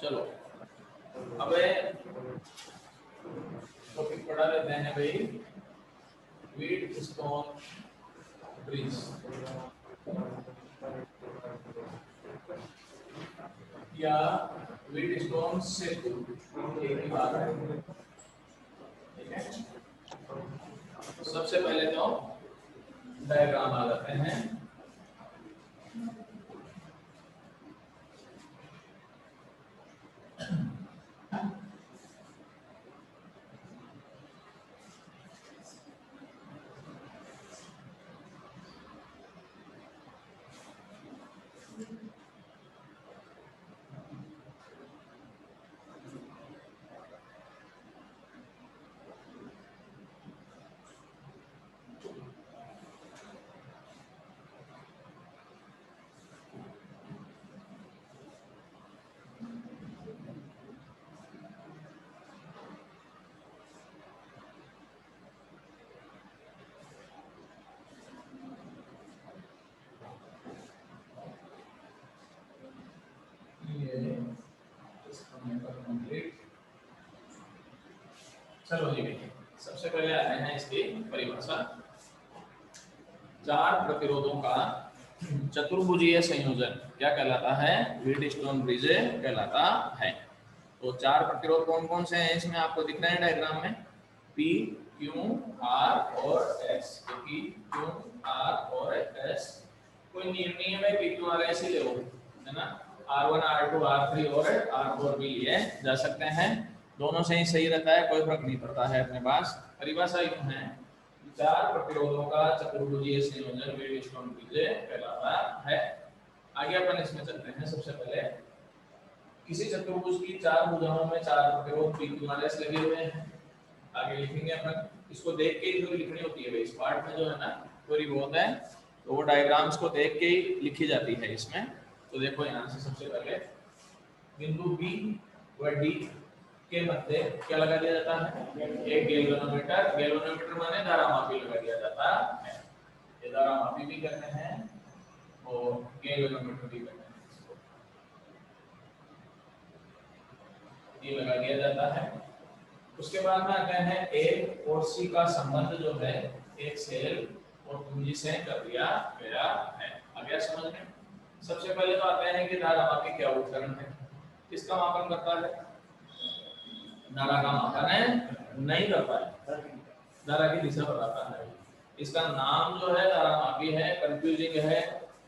चलो अब टॉपिक पढ़ा लेते हैं भाई, व्हीट स्टोन ब्रिज या व्हीट स्टोन सेतु, एक ही बात है। ठीक है, सबसे पहले तो डायग्राम आ जाते हैं। चलो जी, सबसे पहले आते हैं इसकी परिभाषा। चार प्रतिरोधों का चतुर्भुजीय संयोजन क्या कहलाता है? व्हीट स्टोन ब्रिज कहलाता है। तो चार प्रतिरोध कौन कौन से हैं इसमें आपको दिख रहे हैं डायग्राम में, P, Q, R और S। P, Q, R और S। कोई नियम नहीं है भाई P, Q, R, S ही ले लो, है ना। R1, R2, R3 और R4 भी लिए जा सकते हैं, दोनों से ही सही रहता है, कोई फर्क नहीं पड़ता है अपने पास। परिभाषा यूं है, चार प्रतिरोधों का चतुर्भुजीय संयोजन व्हीट स्टोन ब्रिज कहलाता है। आगे अपन इसमें चलते हैं। सबसे पहले किसी चतुर्भुज की चार भुजाओं में चार प्रतिरोध P, Q, R, S लगे हुए हैं। आगे लिखेंगे अपन, इसको देख के ही थोड़ी लिखनी होती है भाई, इस पार्ट में जो है ना थोड़ी बहुत है, तो वो डायग्राम्स को देख के ही लिखी जाती है इसमें। तो देखो यहाँ से सबसे पहले बिंदु B व D के मध्य क्या लगा दिया जाता है? एक गैल्वेनोमीटर। गैल्वेनोमीटर माने धारामापी लगा दिया जाता है। ये धारामापी भी करते हैं और गैल्वेनोमीटर भी करते हैं, ये लगा दिया जाता है। उसके बाद में आते हैं A और C का संबंध जो है एक सेल और पूंजी से कर दिया गया है। आ गया समझ में? सबसे पहले तो आते हैं कि धारामापी क्या उपकरण है, किसका मापन करता है? धारा का मापन नहीं करता है, धारा की दिशा बताता है। इसका नाम जो है धारामापी है, कंफ्यूजिंग है।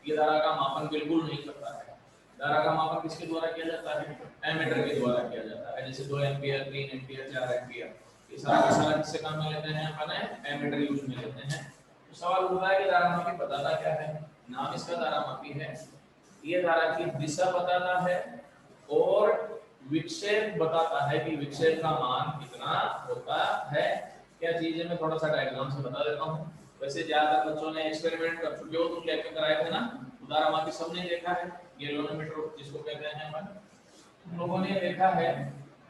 ये धारा का मापन बिल्कुल नहीं करता है। धारा का मापन किसके द्वारा किया जाता है? एमीटर के द्वारा किया जाता है। जैसे 2 एम्पीयर, 3 एम्पीयर, 4 एम्पीयर, ये सारा किससे काम में लेते हैं अपन? एमीटर यूज में लेते हैं। तो सवाल उठता है कि धारामापी बताता क्या है? नाम इसका धारामापी है, ये धारा की दिशा बताता है और विक्षेप बताता है कि विक्षेप का मान कितना होता है। क्या चीज है, मैं थोड़ा सा डायग्राम से बता देता हूँ। वैसे ज्यादातर बच्चों ने एक्सपेरिमेंट कर चुके हो, तुम लेके कराए थे ना, धारामापी सबने देखा है। गैल्वेनोमीटर जिसको कहते हैं अपन, तुम लोगों ने देखा है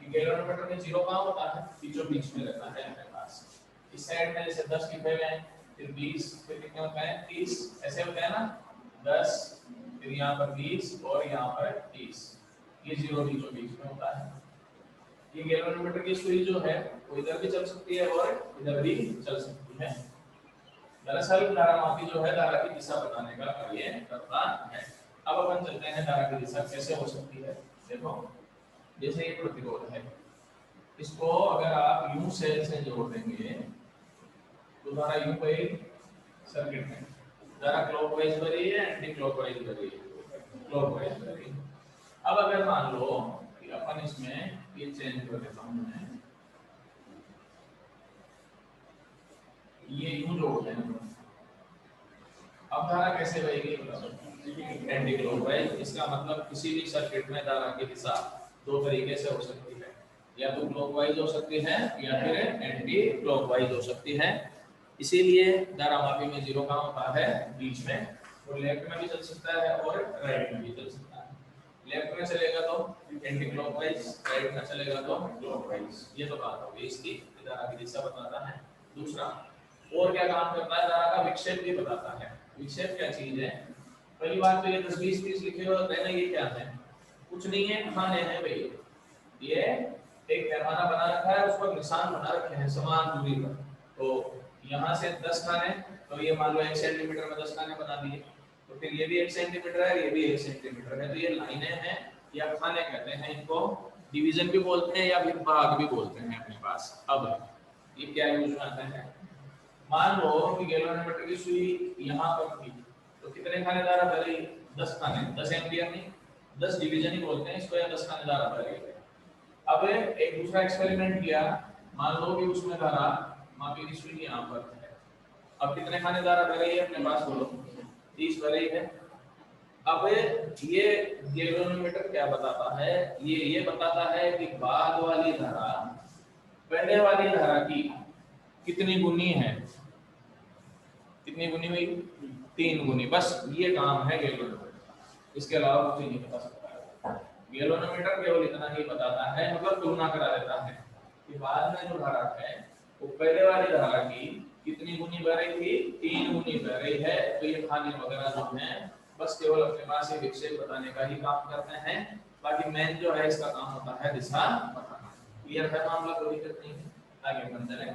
कि गैल्वेनोमीटर में जीरो कहाँ होता है? बीचों बीच में रहता है हमारे पास। इस साइड में जैसे 10 लिखे हुए हैं, फिर 20, फिर कितने होते हैं? 30, ऐसे होते हैं ना, 10, फिर यहाँ पर 20 और यहाँ पर 30, ये जीरो बीचों बीच में होता है। ये गैल्वेनोमीटर की सुई जो है वो इधर भी चल सकती है और इधर भी चल सकती है। दरअसल धारामापी जो है धारा की दिशा बताने का कार्य करता है। अब अपन चलते हैं धारा की दिशा कैसे हो सकती है। देखो, जैसे ये प्रतिरोध है, इसको अगर आप यूं सेल से जोड़ देंगे तो धारा यूं गई सर्किट में, धारा क्लॉकवाइज बह रही है, एंटी क्लॉकवाइज बह रही है, क्लॉकवाइज बह रही है। अब अगर मान लो कि अपन इसमें ये चेंज कर देता हूं मैं, ये यूं जोड़ दें, अब धारा कैसे बहेगी? Anti clockwise. इसका मतलब किसी भी सर्किट में धारा की दिशा दो तरीके से हो सकती है, या तो क्लॉकवाइज हो सकती है या फिर एंटी क्लॉकवाइज हो सकती है। इसीलिए धारामापी में जीरो कहाँ होता है? बीच में, और लेफ्ट में भी चल सकता है और राइट में भी चल सकता है। लेफ्ट में चलेगा तो एंटी क्लॉकवाइज, राइट में चलेगा तो क्लॉकवाइज। ये तो बात होगी इसकी, धारा की दिशा बताता है। दूसरा और क्या काम करता है? धारा का विक्षेप भी बताता है। विक्षेप क्या चीज है? पहली बात तो ये 10, 20, 30 लिखे हुए होते हैं ना, ये क्या है? कुछ नहीं है, खाने हैं भाई। ये एक पैमाना बना रखा है, उस पर निशान बना रखे हैं समान दूरी पर। तो यहाँ से 10 खाने, तो ये मान लो 1 सेंटीमीटर में 10 खाने बना दिए। तो फिर ये भी 1 सेंटीमीटर है, ये भी 1 सेंटीमीटर है। तो ये लाइनें हैं या खाने कहते हैं इनको। डिवीजन भी बोलते हैं या फिर भाग भी बोलते हैं अपने पास। अब ये क्या यूज में आता है, मान लो कि गैल्वेनोमीटर की सुई यहाँ पर थी, तो कितने खाने द्वारा भरी? 10 खाने। 10 एम्पियर नहीं, 10 डिवीजन ही बोलते हैं इसको, या 10 खाने द्वारा भरी। अब एक दूसरा एक्सपेरिमेंट किया, मान लो कि उसमें धारा मापी की सुई यहाँ पर है। अब कितने खाने द्वारा भर रही है अपने पास, बोलो? 30 भर रही है। अब ये गैल्वेनोमीटर क्या बताता है, ये बताता है कि बाद वाली धारा पहले वाली धारा की कितनी गुनी है। कितनी गुनी हुई? 3 गुनी। बस ये काम है गैल्वेनोमीटर, इसके अलावा कुछ नहीं बता सकता। गैल्वेनोमीटर केवल इतना ही बताता है, मतलब तुलना करा देता है कि बाद में जो धारा है वो पहले वाली धारा की कितनी गुनी बह रही थी, 3 गुनी बह रही है। तो ये खाने वगैरह जो है बस केवल अपने पास ये विक्षेप बताने का ही काम करते हैं। बाकी मेन जो है इसका काम होता है दिशा बताना। क्लियर है मामला, कोई दिक्कत नहीं है। आगे बढ़ चलें।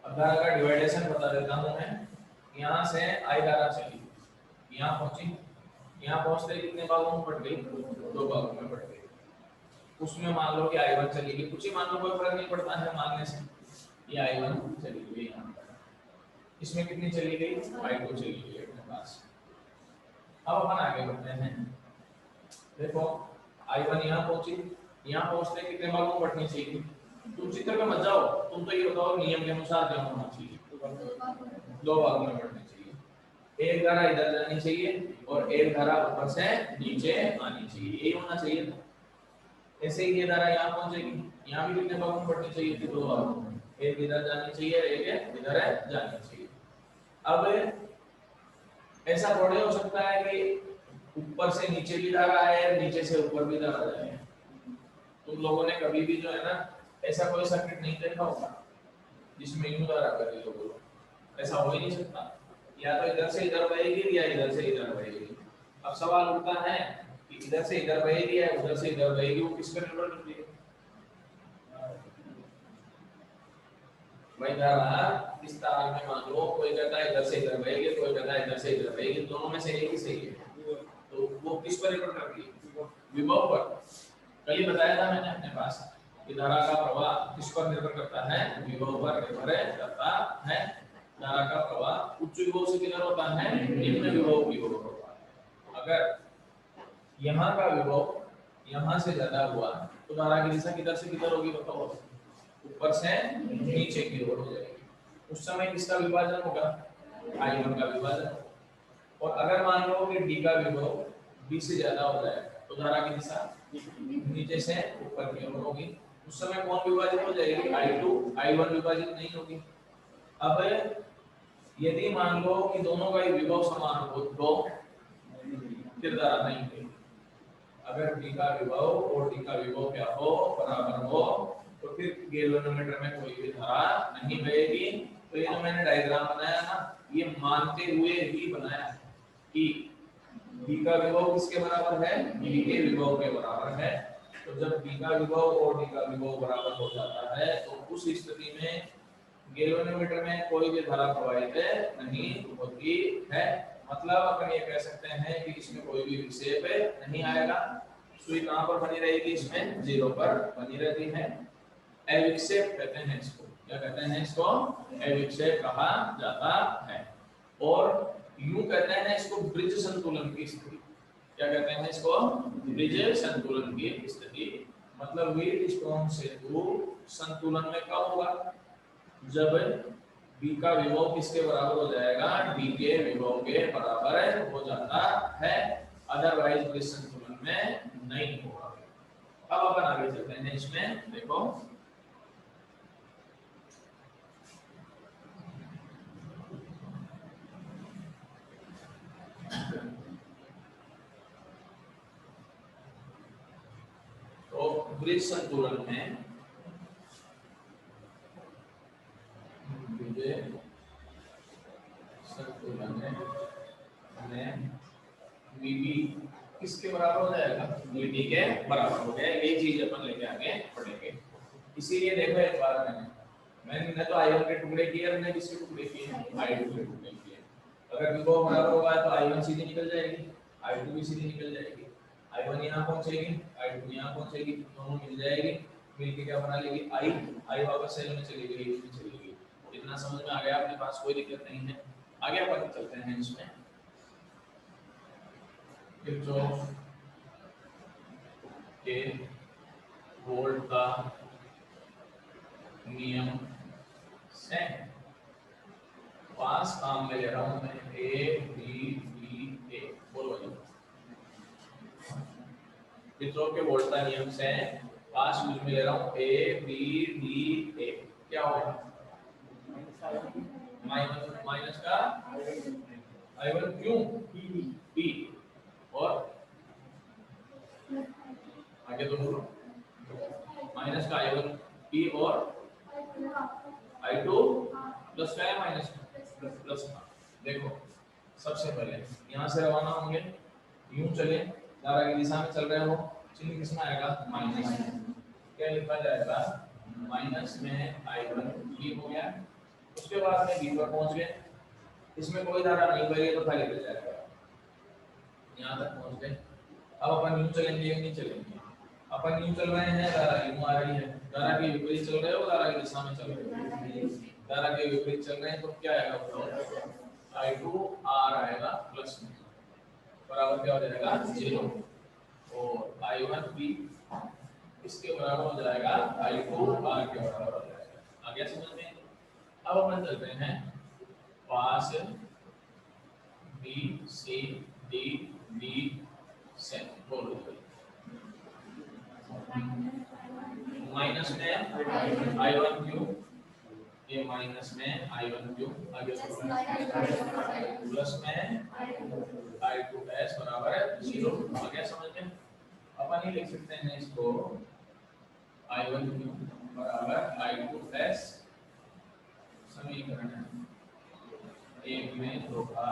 अब धारा का डिवाइडेशन बता देता हूं मैं। यहाँ से आई धारा चली, यहाँ पहुंची, यहाँ पहुंचते कितने भागों में बट गई? 2 भागों में बट गई। उसमें मान लो कि I1 चली गई, कुछ ही मान लो, कोई फर्क नहीं पड़ता है मानने से। ये I1 चली गई यहाँ पर। इसमें कितनी चली गई? I2 चली गई अपने पास। अब अपन आगे बढ़ते हैं। देखो I1 यहाँ पहुंची, यहाँ पहुंचते कितने भागों में बटनी चाहिए? तुम चित्र में मत जाओ, तुम तो ये बताओ नियम के अनुसार क्या होना चाहिए? 2 भागों में बटनी चाहिए। एक धारा इधर जानी चाहिए और एक धारा ऊपर से नीचे आनी चाहिए, यही होना चाहिए था। ऐसे ही ये धारा यहाँ पहुंचेगी, यहाँ भी कितने भागों में बढ़नी चाहिए थी? 2 भागों में। एक इधर जानी चाहिए, एक इधर जानी चाहिए। अब ऐसा थोड़े हो सकता है कि ऊपर से नीचे भी धारा है, नीचे से ऊपर भी धारा जाए। तुम लोगों ने कभी भी जो है ना ऐसा कोई सर्किट नहीं देखा होगा जिसमें यूं धारा करी हो, ऐसा हो ही नहीं सकता। या तो इधर से इधर बहेगी या इधर से इधर बहेगी। अब सवाल उठता है कि इधर से इधर बहेगी या उधर से इधर बहेगी, वो किस पर निर्भर करती है? भाई धारा इस तार में मान लो कोई कहता है इधर से इधर बहेगी, कोई कहता है इधर से इधर बहेगी, दोनों में से एक ही सही है। तो वो किस पर निर्भर करती है? विभव पर। कल ही बताया था मैंने अपने पास कि धारा का प्रवाह किस पर निर्भर करता है? विभव पर निर्भर करता है। धारा का प्रवाह उच्च विभव से किधर होता है? निम्न विभव की ओर होता है। अगर यहाँ का विभव यहाँ से ज्यादा हुआ तो धारा की दिशा किधर से किधर होगी बताओ? ऊपर से नीचे की ओर हो जाएगी। उस समय किसका विभाजन होगा? I1 का विभाजन। और अगर मान लो कि D का विभव B से ज्यादा हो जाए तो धारा की दिशा नीचे से ऊपर की ओर होगी। उस समय कौन विभाजित हो जाएगी? I2। I1 विभाजित नहीं होगी। अब यदि मान लो कि दोनों का विभव समान हो तो फिर धारा नहीं होगी। अगर D का विभव और D का विभव क्या हो? बराबर हो, तो फिर गैल्वेनोमीटर में कोई भी धारा नहीं बहेगी। तो ये जो मैंने डायग्राम बनाया ना, ये मानते हुए ही बनाया है कि B का विभव किसके बराबर है? D के विभव के बराबर है। तो जब B का विभव और D का विभव बराबर हो जाता है तो उस स्थिति में गैल्वेनोमीटर में कोई भी धारा प्रवाहित नहीं होती है। मतलब अपन ये कह सकते हैं कि इसमें कोई भी विक्षेप नहीं आएगा। सुई कहां पर बनी रहेगी? इसमें 0 पर बनी रहती है। अविक्षेप कहते हैं इसको। क्या कहते हैं इसको? अविक्षेप कहा जाता है। और यूं कहते हैं इसको ब्रिज संतुलन की स्थिति। क्या कहते हैं इसको? ब्रिज संतुलन की स्थिति। मतलब व्हीटस्टोन सेतु संतुलन में कब होगा? जब B का विभव किसके बराबर हो जाएगा? D के विभव के बराबर हो जाता है। अदरवाइज ब्रिज संतुलन में नहीं होगा। अब अपन आगे चलते हैं इसमें। देखो तो ब्रिज संतुलन में संतुलन में VB बराबर हो जाएगा, dt के बराबर हो गया। ये चीज अपन लेके आगे पढ़ेंगे। इसीलिए देखो एक बार मैंने तो I1 के टुकड़े किए, हमने किसके टुकड़े किए, I2 के टुकड़े किए। अगर इनको बराबर होगा तो I1 सीधी निकल जाएगी, I2 भी सीधी निकल जाएगी। I1 यहाँ पहुंचेगी, I2 यहाँ पहुंचेगी, दोनों मिल जाएगी, मिलके क्या बना लेगी I वापस सेल में चली गई, इसमें चली गई। इतना समझ में आ गया अपने पास, कोई दिक्कत नहीं है। आगे अपन चलते हैं इसमें। किरचॉफ के वोल्ट का नियम से पांच काम में ले रहा हूं मैं, ए बी बी ए, बोलो जी। किरचॉफ के वोल्ट का नियम से पांच यूज में ले रहा हूं, ए बी डी ए, क्या होगा माइनस का I1 क्यों बी, और आगे तो बोलो माइनस का I1 बी और I2 प्लस का है माइनस प्लस का। देखो सबसे पहले यहाँ से रवाना होंगे, यूं चले, धारा की दिशा में चल रहे हो, चिन्ह किसमें आएगा माइनस, क्या लिखा जाएगा माइनस में I1 बी हो गया। उसके बाद में बी पर पहुंच गए, इसमें कोई धारा नहीं बह रही है तो खाली रह जाएगा, यहाँ तक पहुंच गए। अब अपन यूं चलेंगे या नहीं चलेंगे, अपन यूं चल रहे हैं, धारा यूं आ रही है, धारा के विपरीत चल रहे हो, धारा की दिशा में चल रहे हो, धारा के विपरीत चल रहे हैं तो क्या आएगा I2 R आएगा प्लस में, बराबर क्या हो जाएगा 0, और I1 B इसके बराबर हो जाएगा I2 R के बराबर हो जाएगा। आ गया समझ में? अब अपन चलते हैं पास B C D D से, बोलो माइनस में I1 क्यू, ये माइनस में I1 क्यू, आगे प्लस में I2s बराबर है 0। आ गया समझ में? अपन ही लिख सकते हैं इसको I1 क्यू बराबर I2s, समीकरण एक में दो का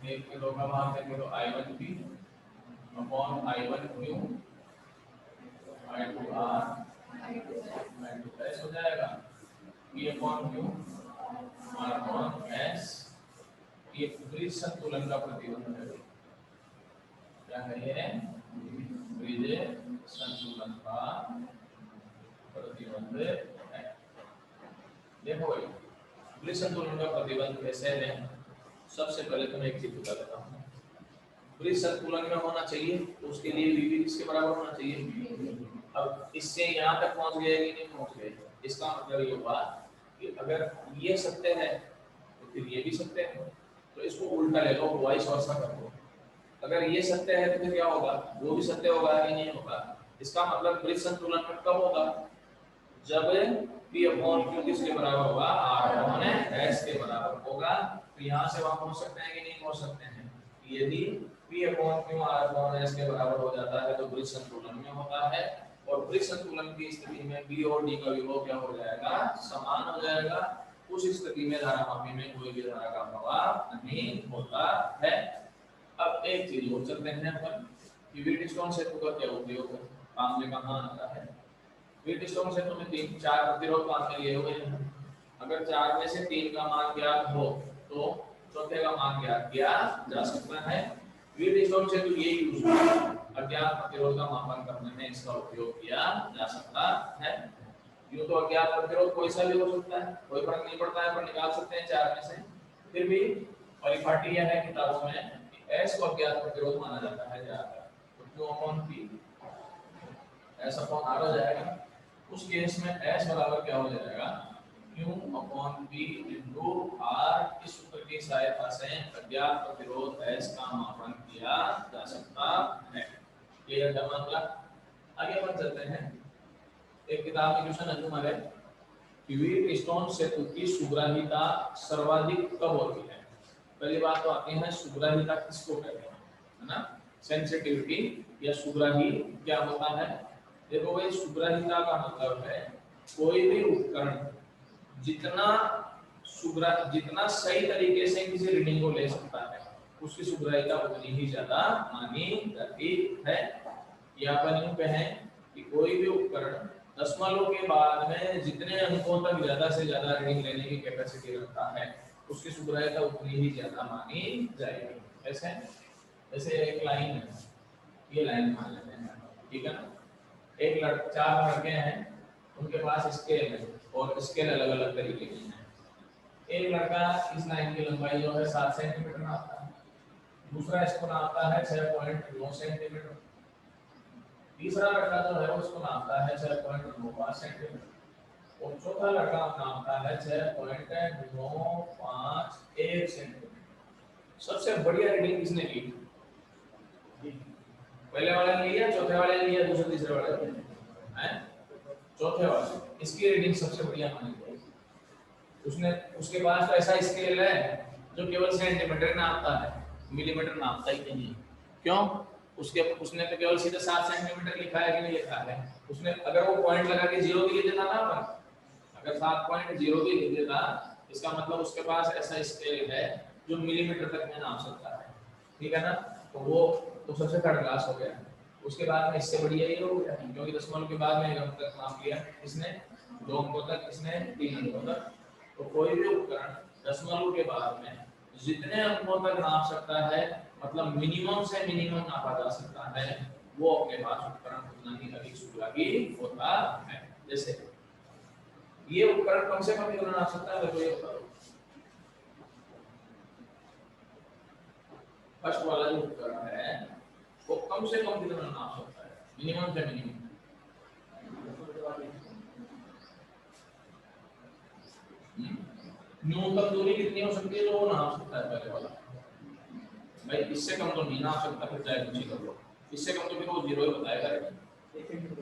एक के दो का भाग करके तो I1 B upon I1 Q I2 R I2s हो जाएगा, B upon Q R upon S। ये ब्रिज संतुलन का प्रतिबंध है, क्या है ये ब्रिज संतुलन का प्रतिबंध है। देखो भाई ब्रिज संतुलन का प्रतिबंध कैसे है, सबसे पहले तो मैं एक चीज बता देता हूँ, ब्रिज संतुलन में होना चाहिए तो उसके लिए भी किसके बराबर होना चाहिए। अब इससे यहाँ तक पहुँच गए कि नहीं पहुँच गए, इसका मतलब ये हुआ कि अगर ये सत्य है तो फिर ये भी सत्य है, तो इसको उल्टा ले लो, वाइस वर्सा कर दो। अगर ये सत्य है तो फिर क्या होगा, वो भी सत्य होगा कि नहीं होगा। इसका मतलब ब्रिज संतुलन में कब होगा, जब P अपॉन Q किसके बराबर होगा, R अपॉन S के बराबर होगा। तो यहाँ से वहां पहुंच सकते हैं कि नहीं पहुंच सकते हैं। यदि P upon Q R upon S के बराबर हो जाता है तो ब्रिज संतुलन में होता है, और ब्रिज संतुलन की स्थिति में B और D का विभव क्या हो जाएगा, समान हो जाएगा। उस स्थिति में धारामापी में कोई भी धारा का प्रभाव नहीं होता है। अब एक चीज और चलते हैं अपन कि व्हीटस्टोन सेतु का क्या उपयोग है, काम में कहाँ आता है। व्हीटस्टोन सेतु में 3-4 प्रतिरोध काम में लिए हुए हैं। अगर 4 में से 3 का मान ज्ञात हो तो चौथे का मान ज्ञात किया जा सकता है। व्हीटस्टोन सेतु ये यूज अज्ञात प्रतिरोध का मापन करने में इसका उपयोग किया जा सकता है। यूं तो अज्ञात प्रतिरोध कोई सा भी हो सकता है, कोई फर्क नहीं पड़ता है, पर निकाल सकते हैं 4 में से। फिर भी परिपाटी यह है किताबों में S को अज्ञात प्रतिरोध माना जाता है ज्यादा, तो Q upon P S upon R हो जाएगा। उस केस में S बराबर क्या हो जाएगा, Q upon P into R। इस सूत्र की सहायता से अज्ञात प्रतिरोध S का मापन किया जा सकता है। क्लियर है मतलब? आगे अपन चलते हैं, एक किताब में क्वेश्चन है तुम्हारे, व्हीटस्टोन सेतु की सुग्राहिता सर्वाधिक कब होती है। पहली बात तो आती है सुग्राहिता किसको कहते हैं, है ना। सेंसिटिविटी या सुग्राही क्या होता है। देखो भाई सुग्राहिता का मतलब है कोई भी उपकरण जितना सुग्रा जितना सही तरीके से किसी रीडिंग को ले सकता है उसकी सुग्राह्यता उतनी ही ज्यादा मानी जाती है। या अपन यूं कहें कि कोई भी उपकरण दशमलव के बाद में जितने अंकों तक ज्यादा से ज्यादा रीडिंग लेने की कैपेसिटी रखता है उसकी सुग्राह्यता उतनी ही ज्यादा मानी जाएगी। ऐसे जैसे एक लाइन है, ये लाइन मान लेते हैं, ठीक है ना। एक लड़का, चार लड़के हैं, उनके पास स्केल है और स्केल अलग अलग तरीके की है। एक लड़का इस लाइन की लंबाई जो है 7 सेंटीमीटर नापता है, दूसरा इसको नापता है 6.9 सेंटीमीटर, तीसरा लड़का जो है उसको नापता है 6.95 सेंटीमीटर और चौथा लड़का नापता है 6.951 सेंटीमीटर। सबसे बढ़िया रीडिंग किसने ली? पहले वाले ने लिया, चौथे वाले ने लिया, दूसरे तीसरे वाले ने हैं? चौथे वाले, इसकी रीडिंग सबसे बढ़िया मानी जाएगी। उसने, उसके पास तो ऐसा स्केल है जो केवल सेंटीमीटर नापता है, मिलीमीटर नापता ही नहीं। क्यों? उसने तो केवल सीधे 7 सेंटीमीटर लिखा है कि नहीं लिखा है। उसने अगर वो पॉइंट लगा के 0 भी लिख देता ना अपन, अगर 7.0 भी लिख देता, इसका मतलब उसके पास ऐसा स्केल है जो मिलीमीटर तक में नाप सकता है, ठीक है ना। तो वो तो सबसे थर्ड क्लास हो गया। उसके बाद में इससे बढ़िया ये हो गया क्योंकि दशमलव के बाद में 1 अंक तक नाप लिया इसने, 2 अंकों तक इसने, 3 अंकों तक। तो कोई भी उपकरण दशमलव के बाद में जितने अंकों तक नाप सकता है, मतलब मिनिमम से मिनिमम नापा जा सकता है, वो अपने पास उपकरण उतना ही अधिक सुग्राही होता है। जैसे ये उपकरण कम से कम कितना नाप सकता है, तो ये फर्स्ट वाला जो उपकरण है वो कम से कम कितना नाप सकता है, मिनिमम से मिनिमम। न्यूनतम दूरी कितनी हो सकती है जो वो नाप सकता है पहले वाला? भाई इससे कम तो नहीं नाप सकता, फिर चाहे कुछ ही कर लो। इससे कम तो फिर वो 0 ही बताएगा,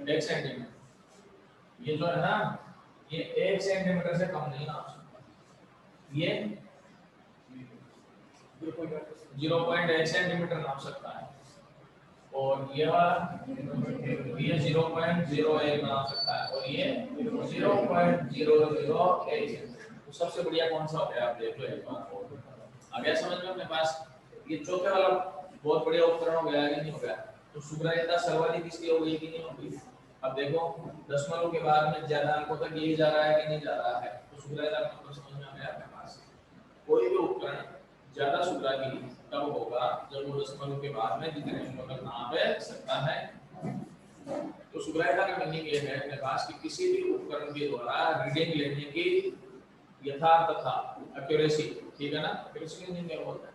1 सेंटीमीटर। ये जो है ना, ये 1 सेंटीमीटर से कम नहीं नाप सकता। ये 0.1 सेंटीमीटर नाप सकता है और ये वाला ये 0.01 नाप सकता है और ये 0.001। तो सबसे बढ़िया कौन सा हो गया, आप देख लो एक बार। आ गया समझ में अपने पास? ये चौथे वाला बहुत बढ़िया उपकरण हो गया कि नहीं हो गया? तो सुग्राह्यता सर्वाधिक इसकी हो गई कि नहीं होगी? अब देखो दशमलव के बाद में ज्यादा अंकों तक ये जा रहा है कि नहीं जा रहा है, तो सुग्राह्यता का मतलब समझ में आ गया अपने पास। कोई भी उपकरण ज्यादा सुग्राही तब होगा जब वो दशमलव के बाद में जितने अंकों तक नाप सकता है। तो सुग्राह्यता का मीनिंग ये है अपने पास कि किसी भी उपकरण के द्वारा रीडिंग लेने की यथार्थता, एक्यूरेसी, ठीक है ना। एक्यूरेसी का मीनिंग क्या होता है?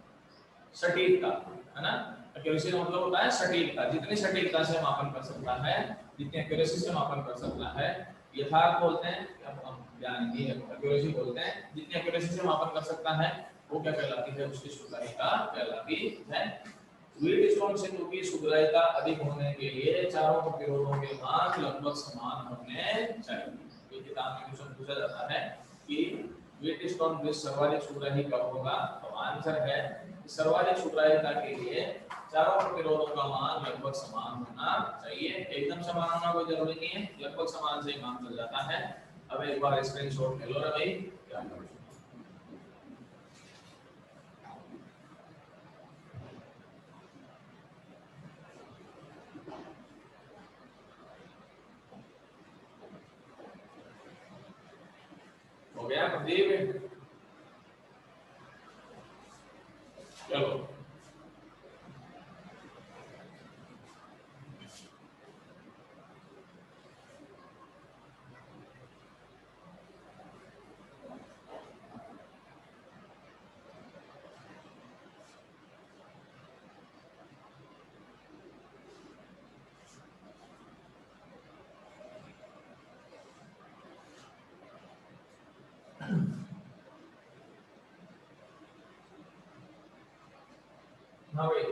सटीकता, है ना। एक्यूरेसी का मतलब होता है सटीकता, जितनी सटीकता से मापन कर सकता है, जितनी एक्यूरेसी से मापन कर सकता है। यथार्थ बोलते हैं, हम जानेंगे, एक्यूरेसी बोलते हैं, जितनी एक्यूरेसी से मापन कर सकता है वो क्या कहलाती है, उसकी सुग्राह्यता कहलाती है। व्हीटस्टोन सिंधु की सुग्राह्यता अधिक होने के लिए चारों प्रतिरोधों के मान लगभग समान होने चाहिए। ये किताब में क्वेश्चन पूछा जाता है कि व्हीटस्टोन ब्रिज सर्वाधिक सुग्राही कब होगा, तो आंसर है सर्वाधिक सुग्राह्यता के लिए चारों प्रतिरोधों का मान लगभग समान होना चाहिए। एकदम समान होना कोई जरूरी नहीं है, लगभग समान से काम चल जाता है। अब एक बार स्क्रीनशॉट ले लो ना भाई, क्या करो। हो गया प्रदीप? चलो हाँ भाई,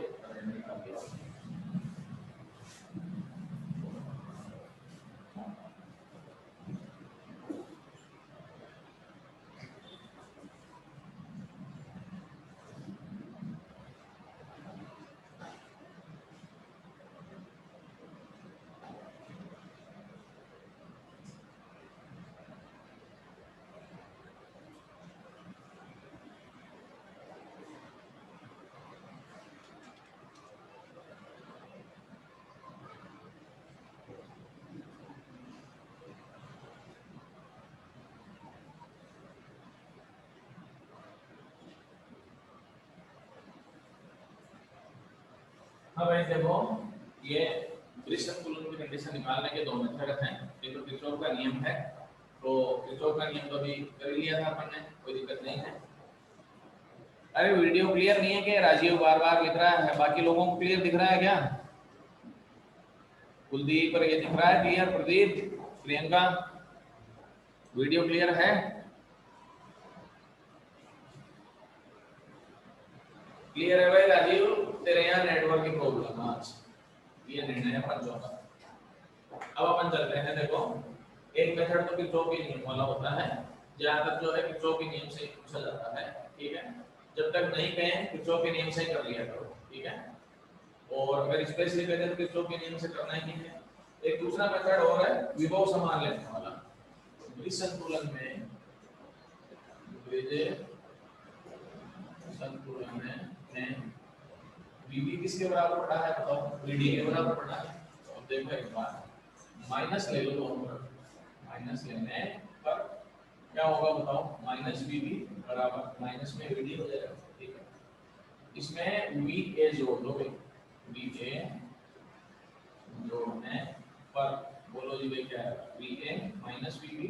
अब भाई देखो, ये ब्रिज संतुलन की कंडीशन निकालने के दो मेथड हैं। एक तो किरचॉफ का नियम है, तो किरचॉफ का नियम तो अभी कर लिया था अपन ने, कोई दिक्कत नहीं है। अरे वीडियो क्लियर नहीं है क्या? राजीव बार बार लिख रहा है, बाकी लोगों को क्लियर दिख रहा है क्या? कुलदीप पर ये दिख रहा है clear? Pradeep, Priyanka, video clear है? क्लियर है भाई राजीव? तेरे यहाँ नेटवर्क की प्रॉब्लम है आज, ये निर्णय है पंचों का। अब अपन चलते हैं। देखो, एक मेथड तो किरचॉफ के नियम वाला होता है, जहां तक जो है किरचॉफ के नियम से पूछा जाता है, ठीक है। जब तक नहीं कहें किरचॉफ के नियम से कर लिया करो, ठीक है। और अगर स्पेशली कहें तो किरचॉफ के नियम से करना ही है। एक दूसरा मेथड और है विभव समान लेने वाला। ब्रिज संतुलन में, ब्रिज संतुलन में बीबी किसके बराबर पड़ा है बताओ? बीडी के बराबर पड़ा है। तो देखो एक बार माइनस ले लो दोनों तरफ, माइनस लेने पर क्या होगा बताओ? माइनस बीबी बराबर माइनस में बीडी हो जाएगा, ठीक है। इसमें वी ए जोड़ दो भाई, वी ए जोड़ने पर बोलो जी भाई क्या है? V A minus B B,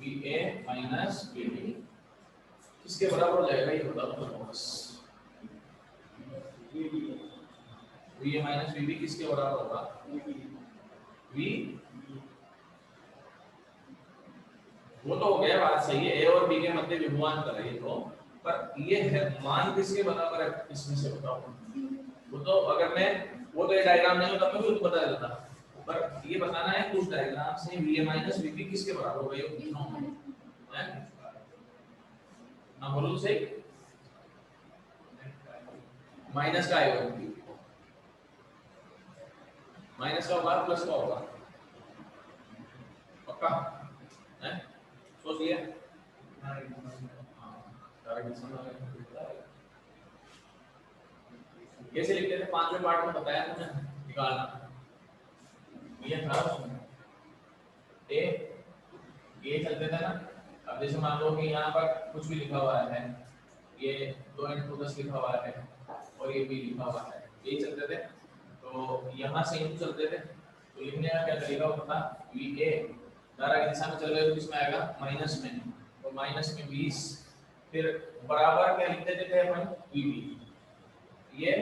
V A minus B D किसके बराबर हो जाएगा ये बताओ तो बस। V A minus V B किसके बराबर होगा? वी, वो तो हो गया, बात सही है। ए और बी के मध्य विभवांतर है ये तो, पर ये है मान किसके बराबर है इसमें से बताओ? वो तो अगर मैं, वो तो ये डायग्राम नहीं होता मैं भी तो बता देता, पर ये बताना है उस डायग्राम से V A minus V B किसके बराबर होगा ये पूछना है ना। बोलो सही, माइनस का आएगा, माइनस का होगा प्लस का होगा, पक्का है? सोच लिया? कैसे लिखते थे? पांचवें पार्ट में बताया था ना निकालना, ये था उसमें ए चलते थे ना। अब जैसे मान लो कि यहाँ पर कुछ भी लिखा हुआ है, ये 2 × 10 लिखा हुआ है और ये भी लिखा हुआ है, ये चलते थे। तो यहाँ से इन चलते थे, तो लिखने का क्या तरीका होता? वी ए धारा की दिशा में चल रहे हो, किसमें आएगा? माइनस में, तो माइनस में 20, फिर बराबर क्या लिखते थे अपन? We B. ये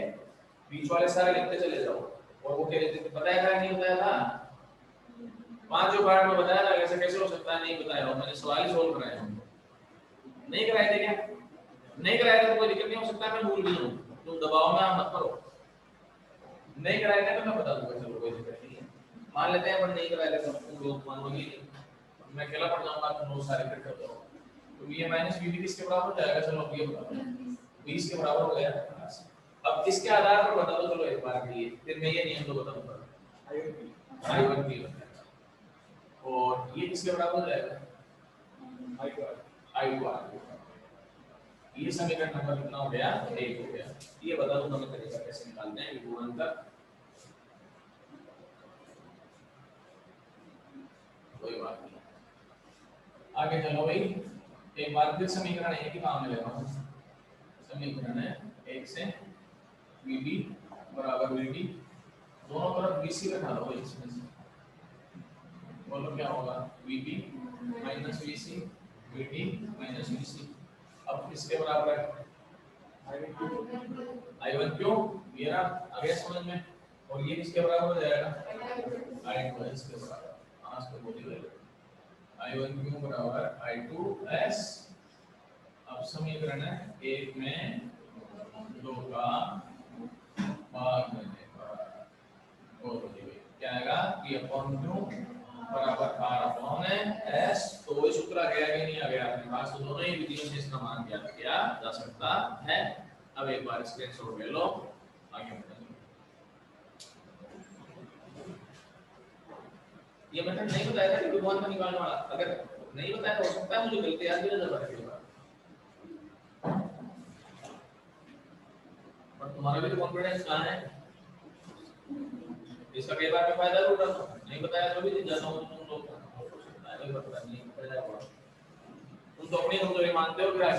बीच वाले सारे लिखते चले जाओ, और वो क्या लिखते थे बताया था नहीं बताया था? पांचों पार्ट में बताया था। ऐसे कैसे हो सकता है नहीं बताया हो? मैंने सवाल ही सोल्व कराया, नहीं कराए थे क्या? नहीं कराए थे तो कोई दिक्कत नहीं हो सकता, मैं भूल गया हूं, तुम दबाव में मत करो। नहीं कराए थे तो मैं बता दूंगा, चलो कोई दिक्कत नहीं है। मान लेते हैं अपन नहीं कराए थे तो तुम लोग मान लो कि मैं अकेला पढ़ जाऊंगा, तुम लोग सारे फिट कर दो। तो V A minus V B किसके बराबर हो जाएगा? चलो ये बता दो, 20 के बराबर हो गया। अब किसके आधार पर बता दो चलो एक बार के लिए, फिर मैं ये नियम तो बताऊंगा। I1 की और ये किसके बराबर हो जाएगा? I2। ये समीकरण नंबर कितना हो गया? 1 हो गया। ये बता दो हमें तरीका कैसे निकालते हैं विभवांतर। कोई बात नहीं, आगे चलो भाई। एक बार फिर समीकरण एक ही काम में ले रहा हूं। समीकरण है 1 से VB बराबर VD, दोनों तरफ BC रखा लो इसमें से, बोलो क्या होगा? VB minus VC, VD minus VC। अब किसके बराबर है? I1 क्यों? ये ना आ गया समझ में। और ये किसके बराबर हो जाएगा? I2 इसके बराबर। आज तो बोलिए I1 क्यों बराबर I2s। अब समीकरण है 1 में 2 का भाग करने पर क्या आएगा? P अपॉन Q बराबर R अपॉन S। तो वही सूत्र आ गया कि नहीं आ गया आपके पास? तो दोनों ही विधियों से इसका मान ज्ञात किया जा सकता है। अब एक बार स्क्रीनशॉट ले लो, आगे बढ़ते हैं। ये मेथड नहीं बताया था कि विभवांतर निकालने वाला, अगर नहीं बताया तो हो सकता है मुझे गलती याद भी नजर आ रही है, पर तुम्हारा भी तो कॉन्फिडेंस कहां है? इसका कई बार मैं फायदा उठा रहा हूं, नहीं बताया तो भी जाता हूं तुम लोग नहीं पता नहीं फायदा हुआ। तुम तो अपनी कमजोरी मानते हो क्या?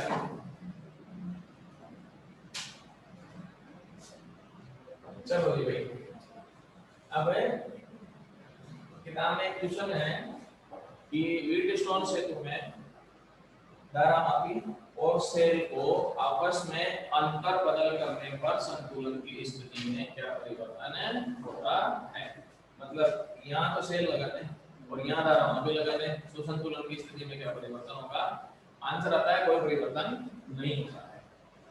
चलो जी भाई, अब किताब में एक क्वेश्चन है कि व्हीटस्टोन सेतु में धारा मापी और सेल को आपस में अंतर बदल करने पर संतुलन की स्थिति में क्या परिवर्तन होता है। मतलब यहाँ तो सेल लगाते हैं और यहाँ धारा मापी लगाते हैं, तो संतुलन की स्थिति में क्या परिवर्तन होगा। आंसर आता है कोई परिवर्तन नहीं होता है।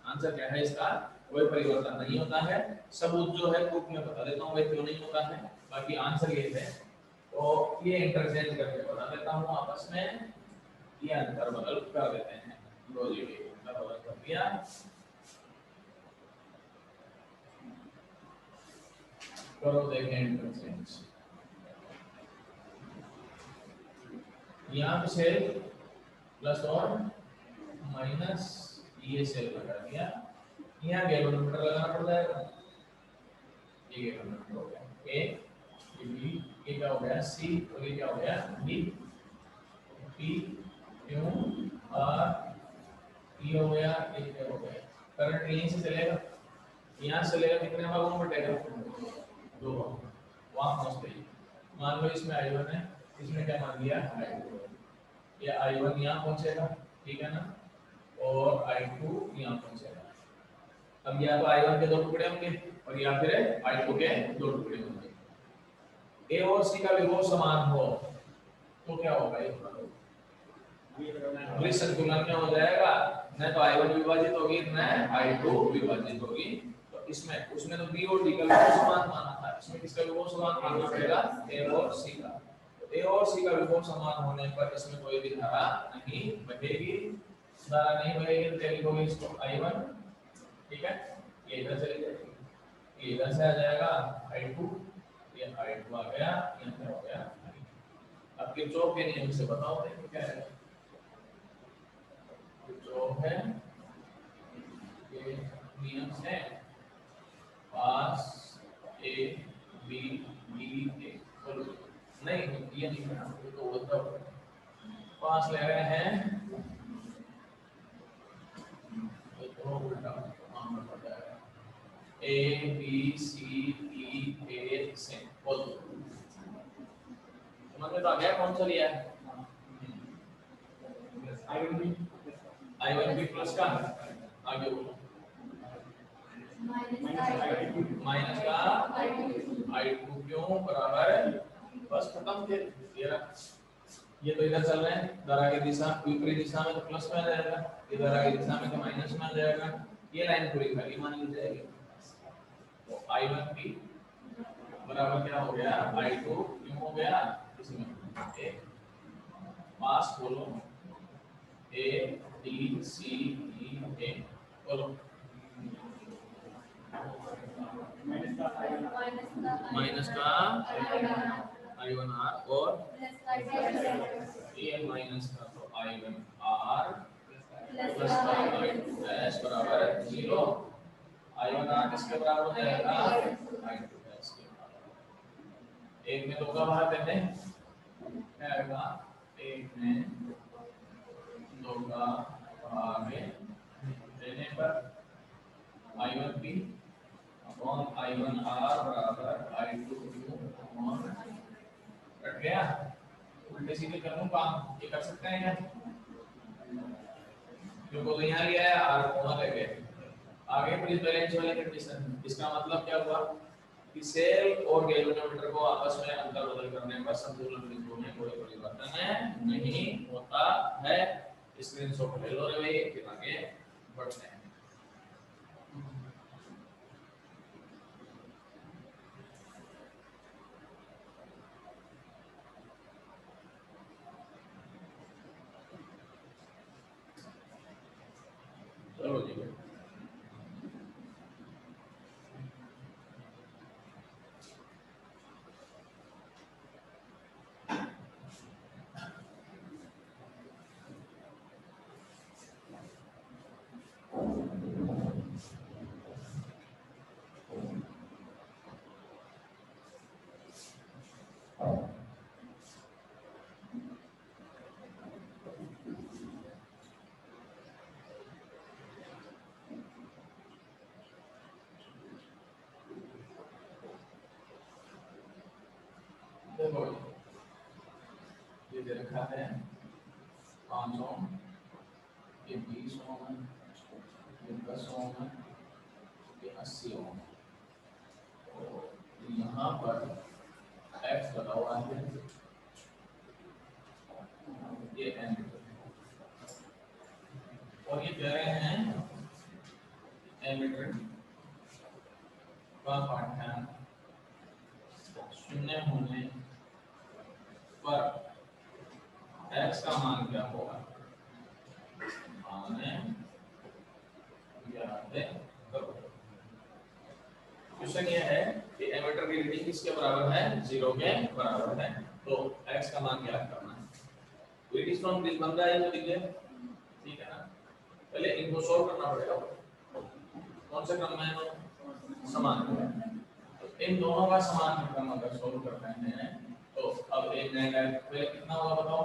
आंसर क्या है इसका, कोई परिवर्तन नहीं होता है। सबूत जो है प्रूफ में बता देता हूँ भाई क्यों नहीं होता है, बाकी आंसर ये है। तो ये इंटरचेंज करके बता देता हूँ आपस में, ये अंतर बदल कर देते हैं। लो जी अंतर बदल कर दिया, करो देखें इंटरचेंज। यहाँ पे सेल प्लस और माइनस, ये सेल लगा दिया, यहाँ गैल्वेनोमीटर लगाना पड़ जाएगा। ये गैल्वेनोमीटर हो गया ए, ये बी, ये क्या हो गया सी, और ये क्या हो गया डी, पी क्यू आर, ये हो गया, ये क्या हो गया। करंट यहीं से चलेगा, यहाँ से चलेगा, कितने भागों में बटेगा, दो भाग। वहां पहुंचते ही मान लो इसमें I1 है, इसमें क्या मान लिया I2, ये I1 यहाँ पहुंचेगा, ठीक है ना, और I2 यहाँ पहुंचेगा। अब या तो I1 के दो टुकड़े होंगे और या फिर I2 के दो टुकड़े होंगे। A और C का विभव समान हो तो क्या होगा, ये संतुलन में हो जाएगा। न तो I1 विभाजित होगी न I2 विभाजित होगी। तो इसमें उसमें तो B और D का विभव समान माना था, इसमें किसका विभव समान मानना पड़ेगा, A और C का। तो A और C का विभव समान होने पर इसमें कोई भी धारा नहीं बहेगी। धारा नहीं बहेगी तो क्या लिखोगे इसको I1, ठीक है, ये इधर चली जाएगी, ये इधर से आ जाएगा I2, ये I2 आ गया, ये क्या हो गया। अब किरचॉफ के नियम से बताओ देखो क्या है। जो है ये नियम से पास ए बी बी ए, नहीं ये नहीं है तो मतलब पास ले रहे हैं तो उल्टा मानना पड़ जाएगा, A B C D A से बोल दो। समझ में तो आ गया कौन सा लिया है, I1 प्लस का आगे बोलो, माइनस का I2 क्यों बराबर, बस खत्म फिर। ये तो इधर चल रहे हैं, धारा की दिशा विपरीत दिशा में तो प्लस में आ जाएगा, ये धारा की दिशा में तो माइनस में आ जाएगा। ये लाइन पूरी खाली मान ली जाएगी। तो I1 भी बराबर क्या हो गया I2 क्यों हो गया, इसमें पास बोलो A D C E A बोलो, माइनस का I1R और ये माइनस का तो I1R प्लस का I2 बराबर 0। I1R किसके बराबर हो जाएगा, I2 के बराबर। एक में दो का भाग देते हैं क्या आएगा, एक में दो का भाग देने पर I1P अपॉन I1R बराबर I2Q अपॉन, कट गया, उल्टे सीधे कर लूं काम, ये कर सकते हैं क्या, क्योंकि तो यहाँ लिया है R को रह गए। आगे प्लीज बैलेंस वाली कंडीशन, इसका मतलब क्या हुआ कि सेल और गैल्वेनोमीटर को आपस में अंतर बदल करने पर संतुलन बिंदु में कोई परिवर्तन नहीं होता है। स्क्रीनशॉट ले लो रे भाई, फिर आगे बढ़ते हैं। चलो जी देखो ये दे रखा है 5 ओम, ये 20 ओम है, ये 10 ओम है, ये 80 ओम। तो यहाँ पर x लगा हुआ है, ये एमीटर, और ये कह रहे हैं एमीटर का पाठ्यांक 0 होने पर x का मान क्या होगा? क्वेश्चन ये है कि एमीटर की रीडिंग किसके बराबर है? 0 के बराबर है। तो x का मान क्या करना है? रीडिंग फ्रॉम दिस बन रहा है तो देखिए, ठीक है ना। पहले इनको सॉल्व करना पड़ेगा। कौन से क्रम में है? समान क्रम। तो इन दोनों का समान क्रम अगर सॉल्व करते हैं तो अब एक नया पहले कितना होगा बताओ?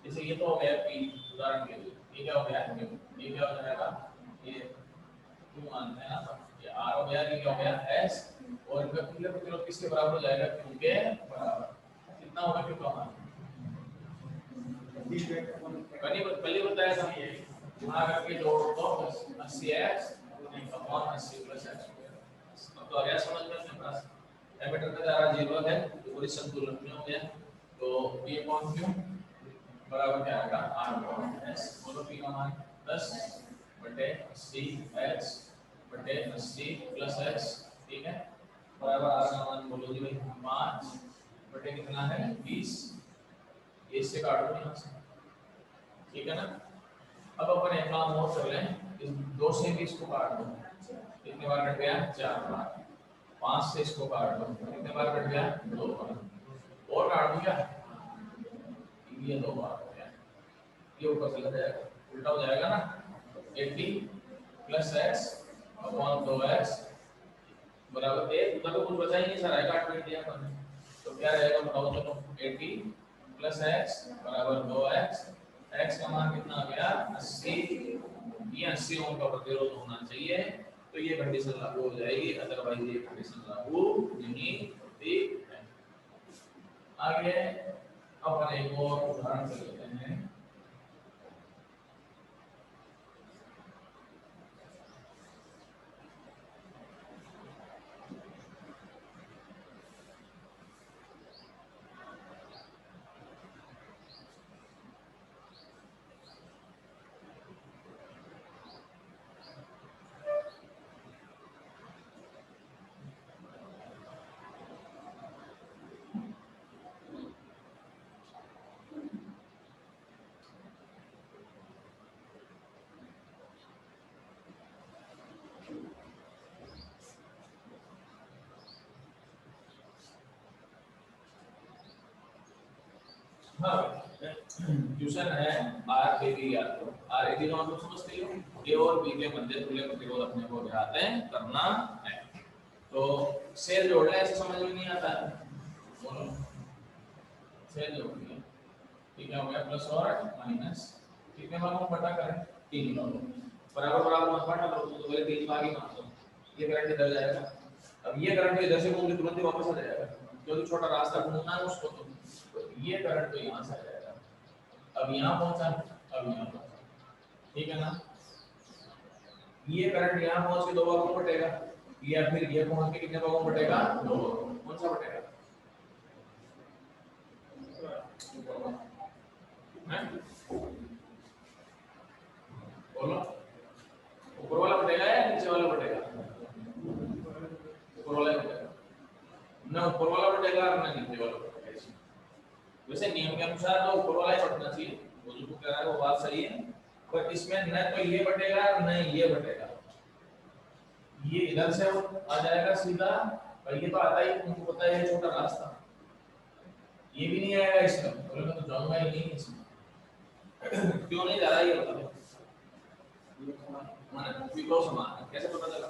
जैसे ये तो हो गया p, उदाहरण के लिए ये क्या हो गया? ये क्या हो जाएगा? ये q मानते हैं ना, ये r हो गया, ये क्या हो गया? s, और इनका तुल्य प्रतिरोध किसके बराबर हो जाएगा? q के बराबर। कितना होगा q का मान? पहले बताया था, ये गुणा करके जोड़ दो 80x अपॉन 80 प्लस x। अब तो आ गया समझ में अपने पास। एमीटर का दायरा 0 है तो पूरी संतुलन में हो गया। तो p अपॉन q बराबर क्या आएगा? r upon s। बोलो p का मान 10 बटे 80x बटे 80 प्लस x, ठीक है, बराबर r का मान बोलो जी भाई 5 बटे कितना है? 20। ये इससे काट दो यहाँ से, ठीक है ना। अब अपन एक काम और कर लें, इस 2 से 20 को काट दो, कितने बार कट गया? 4 बार। 5 से इसको काट दो, कितने बार कट गया? 2 बार। और काट दो क्या? ये 2 बार हो गया, ये ऊपर चला जाएगा, उल्टा हो जाएगा ना। 80 प्लस x अपॉन 2x बराबर 1। उधर तो कुछ बचा ही नहीं, सारा काट पीट दिया अपन। तो क्या रहेगा बताओ? चलो 80 प्लस x बराबर 2x। x का मान कितना आ गया? 80। ये 80 ओम का प्रतिरोध होना चाहिए, तो ये कंडीशन लागू हो जाएगी, अदरवाइज ये कंडीशन लागू नहीं होती है। आगे अपन एक और उदाहरण कर लेते हैं। हाँ, क्वेश्चन है आरएबी या तो आरएबी का मतलब समझते हो, ए और बी के मध्य तुल्य प्रतिरोध अपने को ज्ञात करना है। तो सेल जोड़ना ऐसे समझ में नहीं आता है, बोलो सेल जोड़नी है, ठीक है, हो गया प्लस और माइनस, कितने भागों में बटा करें? 3 भागों बराबर बराबर मत बांटा करो, तो पहले 3 भाग ही मान लो। ये करंट इधर जाएगा, अब ये करंट इधर से घूम के तुरंत ही वापस आ जाएगा, क्योंकि छोटा रास्ता घूमना है उसको, तो ये करंट तो यहाँ से आ जाएगा, अब यहाँ पहुंचा, अब यहाँ पहुंचा, ठीक है ना। ये करंट यहाँ पहुंच के 2 भागों में बटेगा, या फिर ये पहुंच के कितने भागों में बटेगा? 2 भागों। कौन सा बटेगा? बोलो, ऊपर वाला बटेगा या नीचे वाला बटेगा? ऊपर वाला बटेगा ना, ऊपर वाला बटेगा और ना नीचे वाला बटेगा। वैसे नियम के अनुसार तो ऊपर वाला ही बटना चाहिए, वो जो कह रहा है वो बात सही है, पर इसमें न तो ये बटेगा न ये बटेगा, ये इधर से आ जाएगा सीधा, और ये तो आता ही तुमको पता है, छोटा रास्ता, ये भी नहीं आएगा इसमें, बोले मैं तो जाऊंगा ही नहीं इसमें। क्यों नहीं जा रहा ये बता दो, विभव समान है, कैसे पता चला?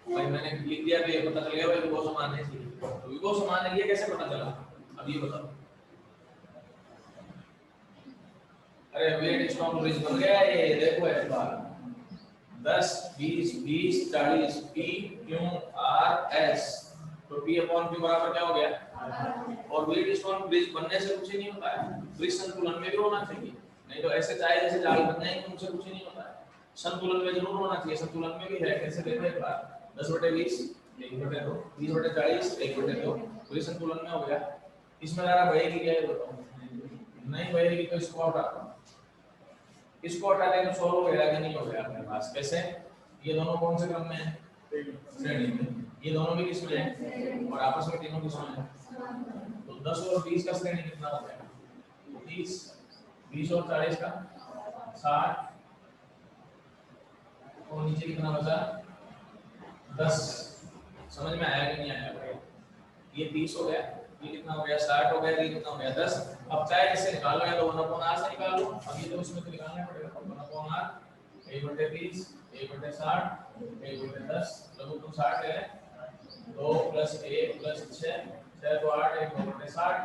भाई मैंने लिख दिया तो ये पता चल गया भाई विभव समान है, तो विभव समान है ये कैसे पता चला? अब ये बताओ। अरे वेट स्ट्रॉन्ग ब्रिज बन गया ये, देखो एक बार 10 20 20 40 P Q R S तो P अपॉन Q बराबर क्या हो गया, और व्हीटस्टोन ब्रिज बनने से कुछ ही नहीं होता है, ब्रिज संतुलन में भी होना चाहिए, नहीं तो ऐसे चाहे जैसे जाल बन जाएंगे उनसे कुछ ही नहीं होता है, संतुलन में जरूर होना चाहिए, संतुलन में भी है, कैसे देखो एक बार 10/20 1/2 20/40 1/2 ब्रिज संतुलन में हो गया, इसमें धारा बहेगी क्या ये बताओ, नहीं बहेगी तो इसको हटा दो, इसको हटा दें तो सॉल्व हो गया कि नहीं हो गया अपने पास, कैसे, ये दोनों कौन से क्रम में है, श्रेणी में, ये दोनों भी किसमें है और आपस में तीनों किसमें है, तो 10 और 20 का श्रेणी कितना हो गया, 30, 20 और 40 का 60, और नीचे कितना बचा 10, समझ में आया कि नहीं आया भाई, ये 30 हो गया, ये कितना हो गया 60 हो गया, ये कितना हो गया 10, अब चाहे जैसे निकालो या तो 1/r से निकाल लो, अब ये तो इसमें तो निकालना पड़ेगा, 1/r 1/30 1/60 1/10, लघुत्तम 60 है, 2 + 1 + 6 6 तो 8 1 2/60,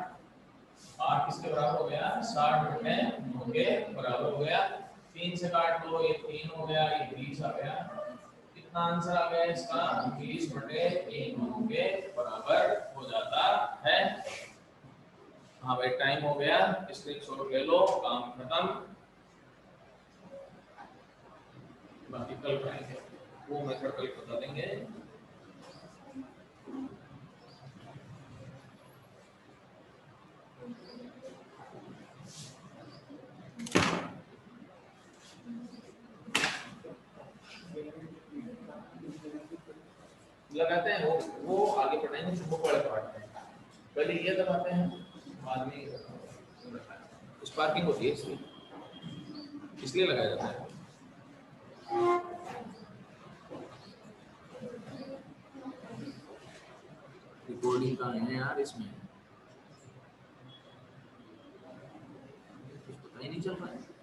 8 किसके बराबर हो गया 60/9 के बराबर हो गया, 3 से काट लो, ये 3 हो गया, ये 20 आ गया, कितना आंसर आ गया इसका 20/1 के बराबर हो जाता है। हाँ भाई टाइम हो गया, स्क्रीनशॉट ले लो, काम खत्म, बाकी कल करेंगे, वो मेथड कल बता देंगे। लगाते हैं वो आगे पढ़ाएंगे, चुंबक वाले पार्ट में पहले ये दबाते हैं, बाद में स्पार्किंग होती है इसलिए लगाया जाता है। रिकॉर्डिंग का है यार, इसमें कुछ पता ही नहीं चल रहा है।